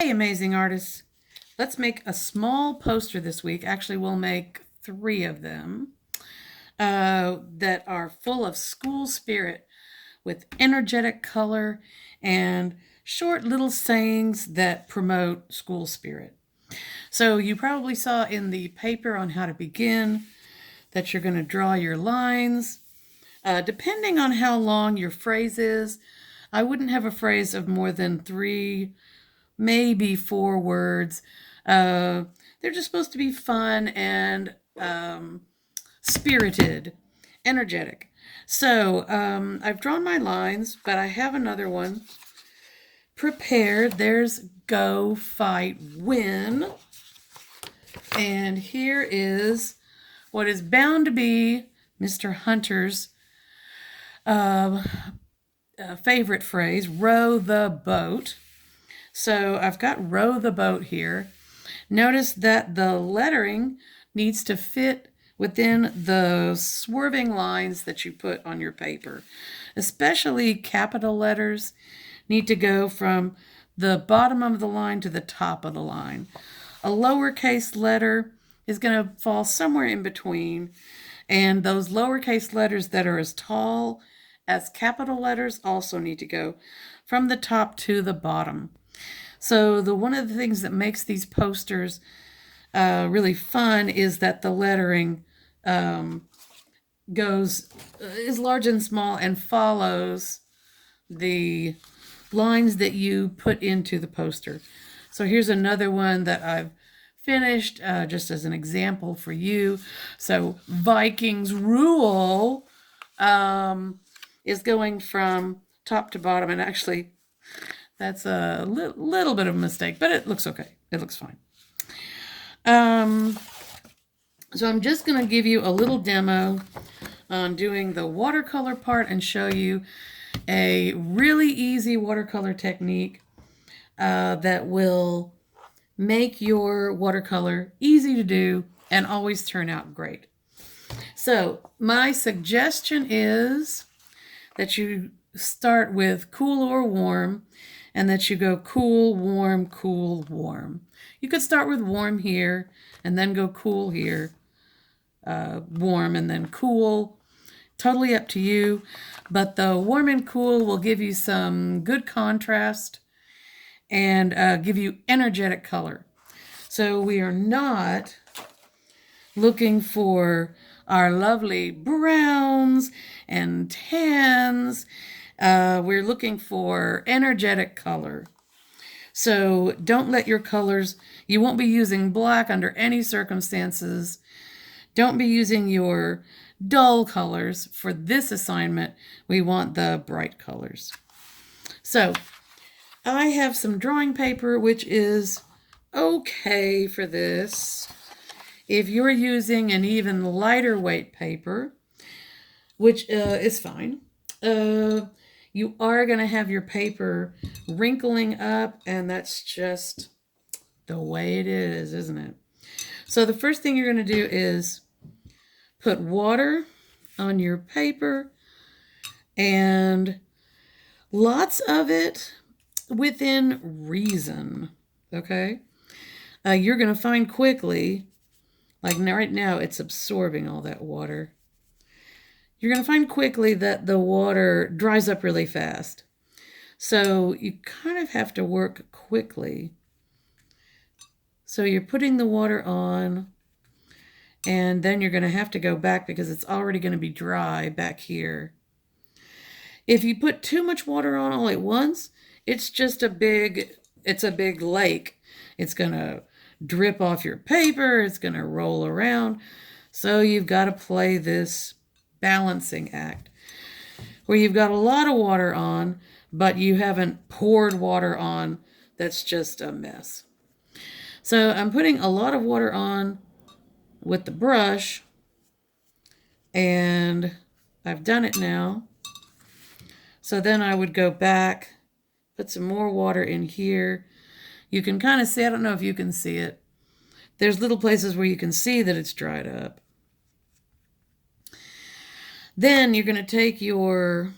Hey, amazing artists. Let's make a small poster this week. Actually, we'll make 3 of them that are full of school spirit with energetic color and short little sayings that promote school spirit. So, you probably saw in the paper on how to begin that you're going to draw your lines. Depending on how long your phrase is, I wouldn't have a phrase of more than 3, maybe 4 words. They're just supposed to be fun and spirited, energetic. So I've drawn my lines, but I have another one prepared. There's go, fight, win. And here is what is bound to be Mr. Hunter's favorite phrase, row the boat. So I've got row the boat here. Notice that the lettering needs to fit within the swerving lines that you put on your paper. Especially capital letters need to go from the bottom of the line to the top of the line. A lowercase letter is going to fall somewhere in between, and those lowercase letters that are as tall as capital letters also need to go from the top to the bottom. So one of the things that makes these posters really fun is that the lettering is large and small and follows the lines that you put into the poster. So here's another one that I've finished just as an example for you. So Vikings rule is going from top to bottom, and actually that's a little bit of a mistake, but it looks okay. It looks fine. So I'm just going to give you a little demo on doing the watercolor part and show you a really easy watercolor technique that will make your watercolor easy to do and always turn out great. So my suggestion is that you start with cool or warm, and that you go cool, warm, cool, warm. You could start with warm here and then go cool here, warm and then cool. Totally up to you. But the warm and cool will give you some good contrast and give you energetic color. So we are not looking for our lovely browns and tans. We're looking for energetic color. So don't let your colors, you won't be using black under any circumstances. Don't be using your dull colors. For this assignment, we want the bright colors. So I have some drawing paper, which is okay for this. If you're using an even lighter weight paper, which is fine, you are going to have your paper wrinkling up, and that's just the way it is, isn't it? So the first thing you're going to do is put water on your paper, and lots of it within reason, okay? You're going to find quickly, like right now it's absorbing all that water. You're going to find quickly that the water dries up really fast. So you kind of have to work quickly. So you're putting the water on, and then you're going to have to go back because it's already going to be dry back here. If you put too much water on all at once, it's a big lake. It's going to drip off your paper. It's going to roll around. So you've got to play this balancing act where you've got a lot of water on, but you haven't poured water on that's just a mess. So I'm putting a lot of water on with the brush, and I've done it now. So then I would go back, put some more water in here. You can kind of see, I don't know if you can see it. There's little places where you can see that it's dried up. Then you're going to take your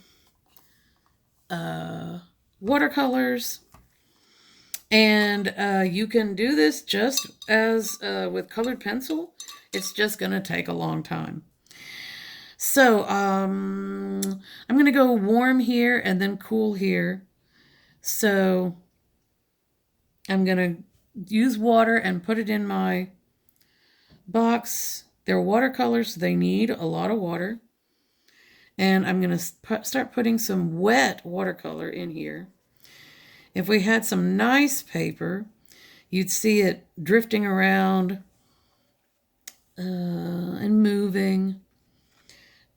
watercolors And you can do this just as with colored pencil. It's just going to take a long time. So I'm going to go warm here and then cool here. So I'm going to use water and put it in my box. They're watercolors, so they need a lot of water. And I'm going to start putting some wet watercolor in here. If we had some nice paper, you'd see it drifting around and moving.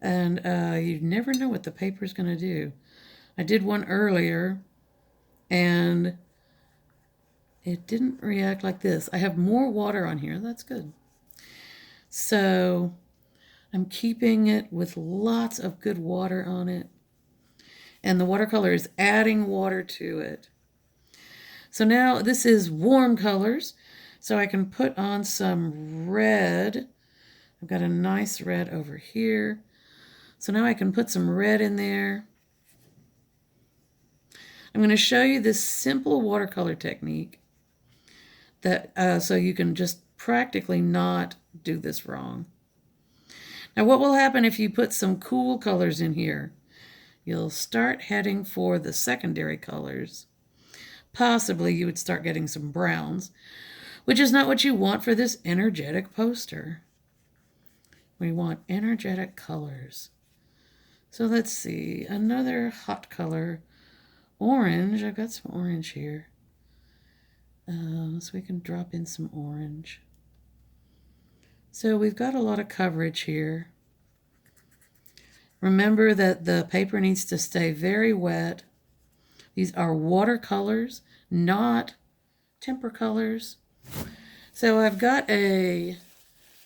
And you never know what the paper's going to do. I did one earlier, and it didn't react like this. I have more water on here. That's good. So I'm keeping it with lots of good water on it. And the watercolor is adding water to it. So now this is warm colors. So I can put on some red. I've got a nice red over here. So now I can put some red in there. I'm going to show you this simple watercolor technique that so you can just practically not do this wrong. Now what will happen if you put some cool colors in here? You'll start heading for the secondary colors. Possibly you would start getting some browns, which is not what you want for this energetic poster. We want energetic colors. So let's see, another hot color, orange. I've got some orange here. So we can drop in some orange. So we've got a lot of coverage here. Remember that the paper needs to stay very wet. These are watercolors, not temper colors. So I've got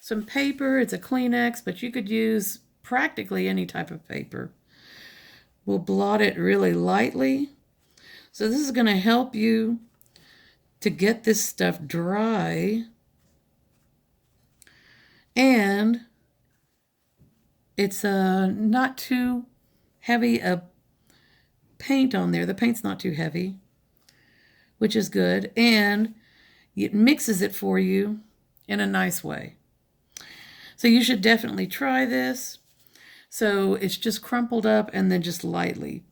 some paper. It's a Kleenex, but you could use practically any type of paper. We'll blot it really lightly. So this is going to help you to get this stuff dry. And it's not too heavy a paint on there. The paint's not too heavy, which is good. And it mixes it for you in a nice way. So you should definitely try this. So it's just crumpled up and then just lightly.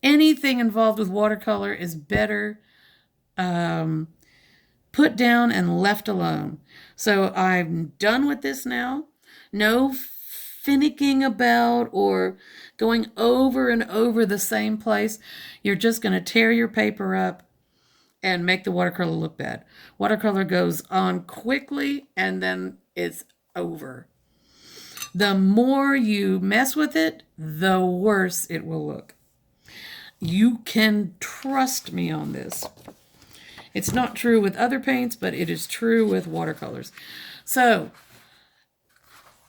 Anything involved with watercolor is better put down and left alone. So I'm done with this now. No finicking about or going over and over the same place. You're just going to tear your paper up and make the watercolor look bad. Watercolor goes on quickly and then it's over. The more you mess with it, the worse it will look. You can trust me on this. It's not true with other paints, but it is true with watercolors. So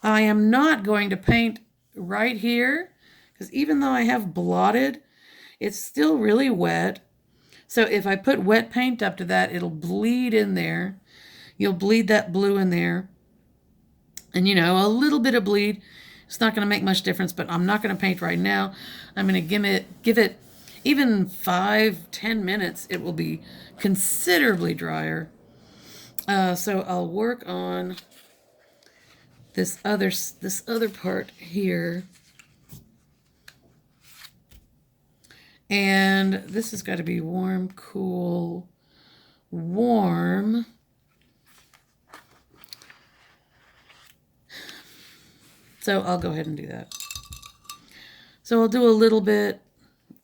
I am not going to paint right here because even though I have blotted, it's still really wet. So if I put wet paint up to that, it'll bleed in there. You'll bleed that blue in there. And you know, a little bit of bleed, it's not going to make much difference, but I'm not going to paint right now. I'm going to give it even 5-10 minutes. It will be considerably drier. So I'll work on this other part here. And this has got to be warm, cool, warm. So I'll go ahead and do that. So I'll do a little bit.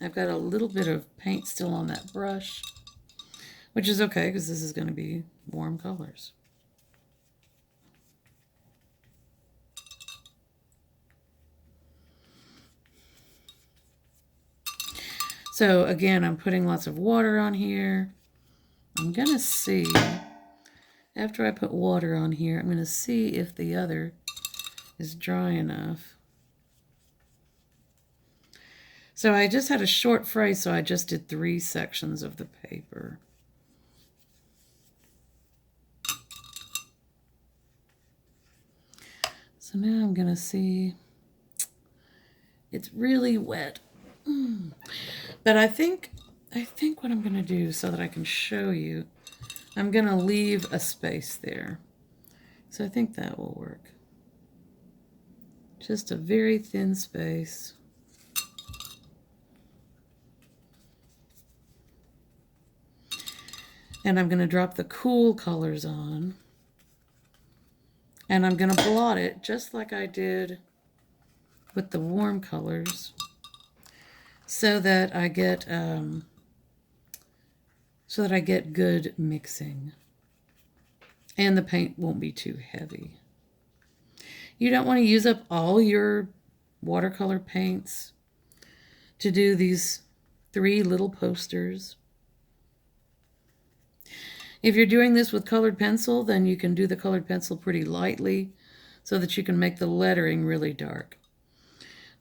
I've got a little bit of paint still on that brush, which is okay because this is going to be warm colors. So again, I'm putting lots of water on here. I'm going to see, after I put water on here, I'm going to see if the other is dry enough. So I just had a short phrase, so I just did 3 sections of the paper. So now I'm going to see, it's really wet. But I think I think what I'm going to do so that I can show you, I'm going to leave a space there. So I think that will work. Just a very thin space. And I'm going to drop the cool colors on. And I'm going to blot it just like I did with the warm colors so that I get good mixing. And the paint won't be too heavy. You don't want to use up all your watercolor paints to do these 3 little posters. If you're doing this with colored pencil, then you can do the colored pencil pretty lightly so that you can make the lettering really dark.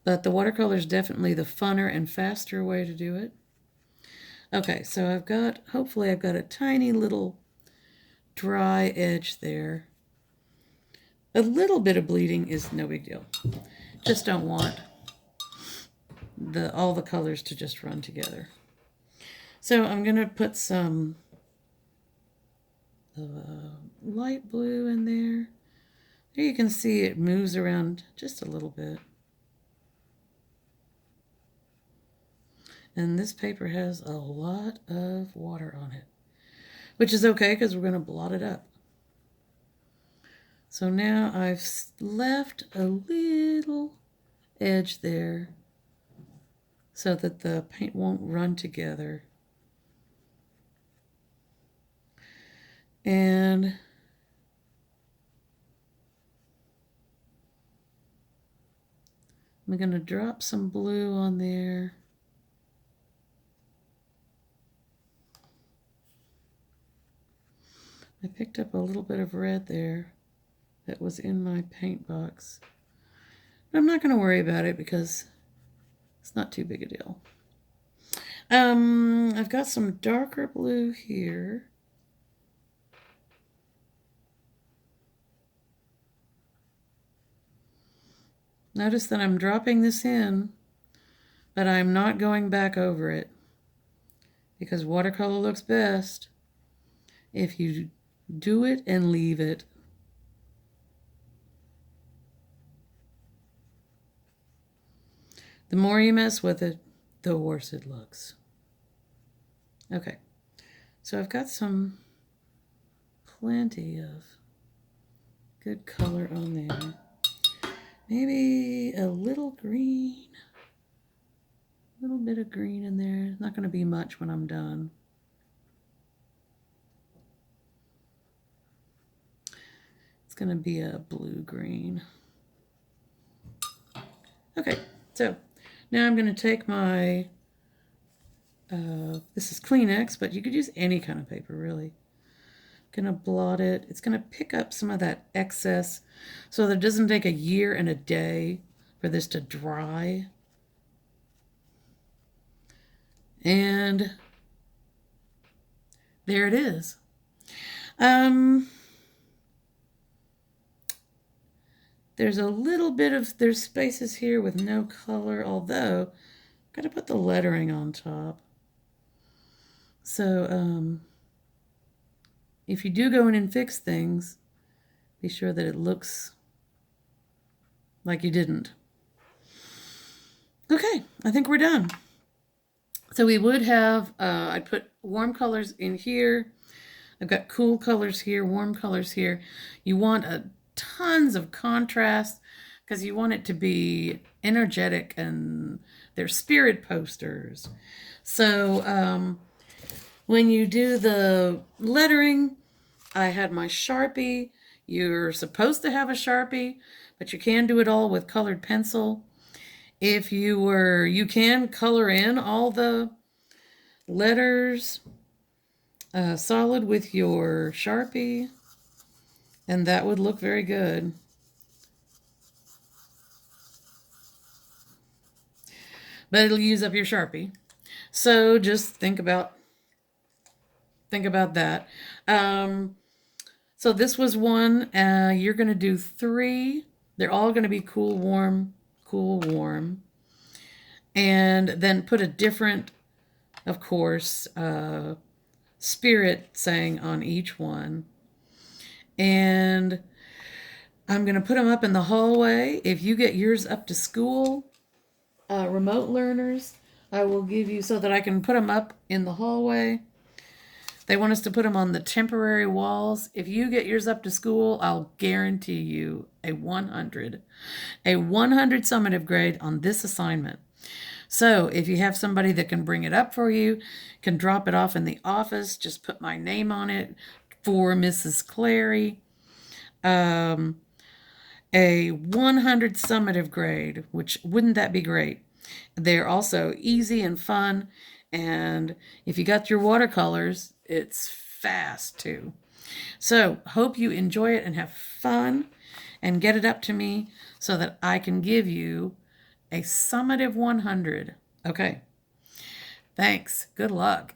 But the watercolor is definitely the funner and faster way to do it. Okay, so hopefully I've got a tiny little dry edge there. A little bit of bleeding is no big deal. Just don't want all the colors to just run together. So I'm going to put some light blue in there. There you can see it moves around just a little bit. And this paper has a lot of water on it, which is okay because we're going to blot it up. So now I've left a little edge there so that the paint won't run together. And I'm going to drop some blue on there. I picked up a little bit of red there that was in my paint box. But I'm not going to worry about it because it's not too big a deal. I've got some darker blue here. Notice that I'm dropping this in, but I'm not going back over it because watercolor looks best if you do it and leave it. The more you mess with it, the worse it looks. Okay, so I've got plenty of good color on there. Maybe a little green, a little bit of green in there. Not going to be much when I'm done. It's going to be a blue-green. Okay, so now I'm going to take my, this is Kleenex, but you could use any kind of paper, really. Going to blot it. It's going to pick up some of that excess so that it doesn't take a year and a day for this to dry. And there it is. There's a little bit of, there's spaces here with no color, although I've got to put the lettering on top. So, if you do go in and fix things, be sure that it looks like you didn't. Okay, I think we're done. So we would have, I'd put warm colors in here. I've got cool colors here, warm colors here. You want tons of contrast because you want it to be energetic and they're spirit posters. So, when you do the lettering, I had my Sharpie. You're supposed to have a Sharpie, but you can do it all with colored pencil. If you can color in all the letters solid with your Sharpie, and that would look very good. But it'll use up your Sharpie. So just think about that. So this was one. You're going to do 3. They're all going to be cool, warm, cool, warm. And then put a different of course, spirit saying on each one. And I'm going to put them up in the hallway. If you get yours up to school, remote learners, I will give you so that I can put them up in the hallway. They want us to put them on the temporary walls. If you get yours up to school, I'll guarantee you a 100 summative grade on this assignment. So if you have somebody that can bring it up for you, can drop it off in the office, just put my name on it for Mrs. Clary. A 100 summative grade, which wouldn't that be great? They're also easy and fun. And if you got your watercolors, it's fast too. So hope you enjoy it and have fun and get it up to me so that I can give you a summative 100. Okay. Thanks. Good luck.